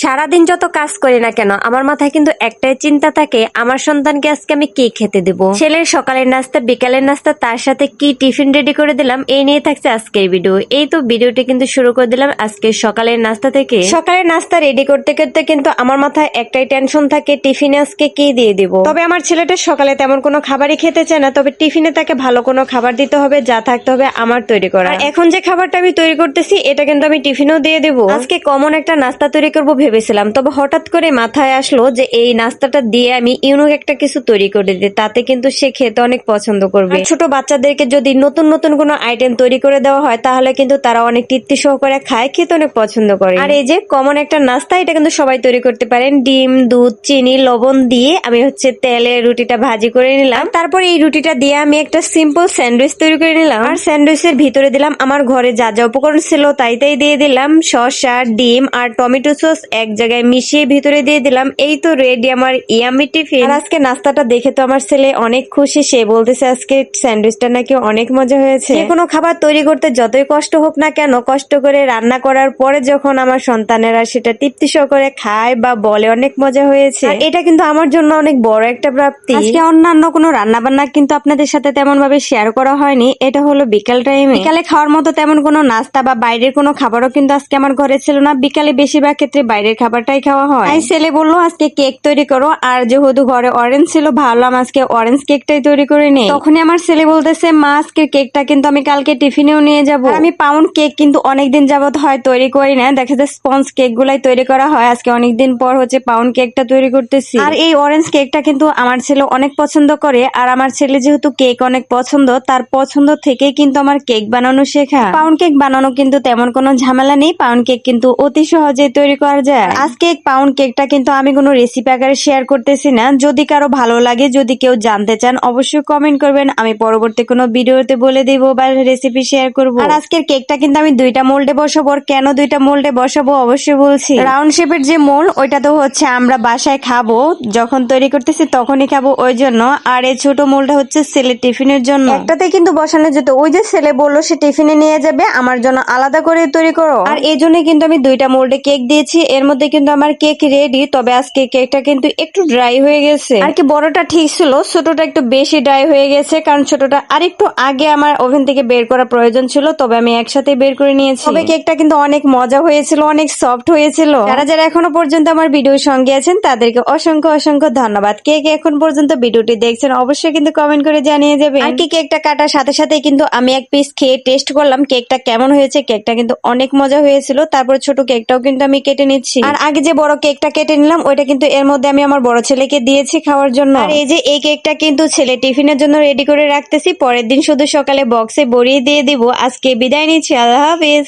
সারাদিন যত কাজ করি না কেন আমার মাথায় কিন্তু একটাই চিন্তা থাকে, আমার সন্তানকে আজকে আমি কি খেতে দেব। ছেলের সকালের নাস্তা, বিকালের নাস্তা, তার সাথে কি টিফিন রেডি করে দিলাম, এই নিয়ে থাকছে আজকের ভিডিও। এই তো ভিডিওটি কিন্তু শুরু করে দিলাম আজকে সকালের নাস্তা থেকে। সকালের নাস্তা রেডি করতে করতে কিন্তু আমার মাথায় একটাই টেনশন থাকে, টিফিনে আজকে কি দিয়ে দিব। তবে আমার ছেলেটা সকালে তেমন কোনো খাবারই খেতে চায় না, তবে টিফিনে তাকে ভালো কোনো খাবার দিতে হবে, যা থাকতে হবে আমার তৈরি করা। আর এখন যে খাবারটা আমি তৈরি করতেছি এটা কিন্তু আমি টিফিনেও দিয়ে দেবো। আজকে কমন একটা নাস্তা তৈরি করবো ভেবেছিলাম, তবে হঠাৎ করে মাথায় আসলো যে এই নাস্তাটা দিয়ে আমি ইউনিক একটা কিছু তৈরি করে দিই, তাতে কিন্তু সে খেতে অনেক পছন্দ করবে। ছোট বাচ্চাদেরকে যদি নতুন নতুন কোনো আইটেম তৈরি করে দেওয়া হয় তাহলে কিন্তু তারা অনেক তৃপ্তি সহকারে খায়, খেতে অনেক পছন্দ করে। আর এই যে কমন একটা নাস্তা, এটা কিন্তু সবাই তৈরি করতে পারেন। ডিম, দুধ, চিনি, লবণ দিয়ে আমি তেলে রুটিটা ভাজি করে নিলাম। তারপর এই রুটিটা দিয়ে আমি একটা সিম্পল স্যান্ডউইচ তৈরি করে নিলাম। আর স্যান্ডউইচের ভিতরে দিলাম আমার ঘরে যা যা উপকরণ ছিল তাই দিয়ে দিলাম। শসা, ডিম আর টমেটো সস এক জায়গায় মিশিয়ে ভিতরে দিয়ে দিলাম। এই তো রেডি আমার ইয়ামি টিফিন। আর আজকে নাস্তাটা দেখে তো আমার ছেলে অনেক খুশি, সে বলতেছে আজকে স্যান্ডউইচটা নাকি অনেক মজা হয়েছে। যে কোনো খাবার তৈরি করতে যতই কষ্ট হোক না কেন, কষ্ট করে রান্না করার পরে যখন আমার সন্তানেরা সেটা তৃপ্তি সহকারে খায় বা বলে অনেক মজা হয়েছে, এটা কিন্তু আমার জন্য অনেক বড় একটা প্রাপ্তি। আজকে অন্যান্য কোনো রান্না বান্না কিন্তু আপনাদের সাথে তেমন ভাবে শেয়ার করা হয়নি। এটা হলো বিকাল টাইমে, বিকালে খাওয়ার মতো তেমন কোনো নাস্তা বা বাইরের কোনো খাবারও কিন্তু আজকে আমার ঘরে ছিল না। বিকালে বেশিরভাগ ক্ষেত্রে বাইরের খাবারটাই খাওয়া হয়। তাই ছেলে বললো আজকে কেক তৈরি করো, আর যেহেতু ঘরে অরেঞ্জ ছিল ভাবলাম আজকে অরেঞ্জ কেকটাই তৈরি করে নেই। তখনই আমার ছেলে বলতেছে মা আজকের কেকটা কিন্তু আমি কালকে টিফিনেও নিয়ে যাব। আমি পাউন্ড কেক কিন্তু অনেকদিন যাবত হয় তৈরি করি না, দেখা যায় স্পঞ্জ কেক গুলাই তৈরি করা হয়। আজকে অনেকদিন পর পাউন্ড কেকটা তৈরি করতেছি। আর এই অরেঞ্জ কেকটা কিন্তু আমার ছেলে অনেক পছন্দ করে, আর আমার ছেলে যেহেতু কেক অনেক পছন্দ, তার পছন্দ থেকেই কিন্তু আমার কেক বানানো শেখা। পাউন্ড কেক বানানো কিন্তু তেমন কোনো ঝামেলা নেই, পাউন্ড কেক কিন্তু অতি সহজে তৈরি করা যায়। আজকে পাউন্ড কেকটা কিন্তু আমি কোনো রেসিপি আকারে শেয়ার করতেছি না। যদি কারো ভালো লাগে, যদি কেউ জানতে চান অবশ্যই কমেন্ট করবেন, আমি পরবর্তী কোনো ভিডিওতে বলে দিব বা রেসিপি শেয়ার করব। আর আজকের কেকটা কিন্তু আমি দুইটা মোল্ডে বসাবো। কেন দুইটা মোল্ডে বসাবো অবশ্যই বলছি। রাউন্ড শেপের যে মোল্ড ওইটা তো আমরা বাসায় খাবো, যখন তৈরি করতেছি তখনই খাবো, ওই জন্য। আর এই ছোট মোল্ডটা ছেলে টিফিনের জন্য। একটাতে কিন্তু বসানো যেত, ওই যে ছেলে বললো সে টিফিনে নিয়ে যাবে, আমার জন্য আলাদা করে তৈরি করো। আর এই জন্য কিন্তু আমি দুইটা মোল্ডে কেক দিয়েছি। এর মধ্যে কিন্তু আমার কেক রেডি, তবে আজকে কেকটা কিন্তু একটু ড্রাই হয়ে গেছে। আর কি বড়টা ঠিক ছিল, ছোটটা একটু বেশি ড্রাই হয়ে গেছে, কারণ ছোটটা আরেকটু আগে আমার ওভেন থেকে বের করা প্রয়োজন ছিল, তবে আমি একসাথে বের করে নিয়েছি। তবে কেকটা কিন্তু অনেক মজা হয়েছিল, অনেক সফট হয়েছিল। যারা যারা এখনো পর্যন্ত আমার ভিডিওর সঙ্গে আছেন তাদেরকে অসংখ্য অসংখ্য ধন্যবাদ। কে কে এখন পর্যন্ত ভিডিওটি দেখছেন অবশ্যই কিন্তু কমেন্ট করে জানিয়ে যাবেন। আর কি কেকটা কাটার সাথে সাথে কিন্তু আমি এক পিস খেয়ে টেস্ট করলাম কেকটা কেমন হয়েছে। কেকটা কিন্তু অনেক মজা হয়েছিল। তারপর ছোট কেকটাও কিন্তু আমি কেটে নিচ্ছি। আর আগে যে বড় কেকটা কেটে নিলাম ওইটা কিন্তু এর মধ্যে আমি আমার বড় ছেলেকে দিয়েছি খাওয়ার জন্য। আর এই যে এই কেকটা কিন্তু ছেলে টিফিনের জন্য রেডি করে রাখতেছি, পরের দিন শুধু সকালে বক্সে ভরিয়ে দিয়ে দিব। আজকে বিদায় নিচ্ছি, আল্লাহ হাফেজ।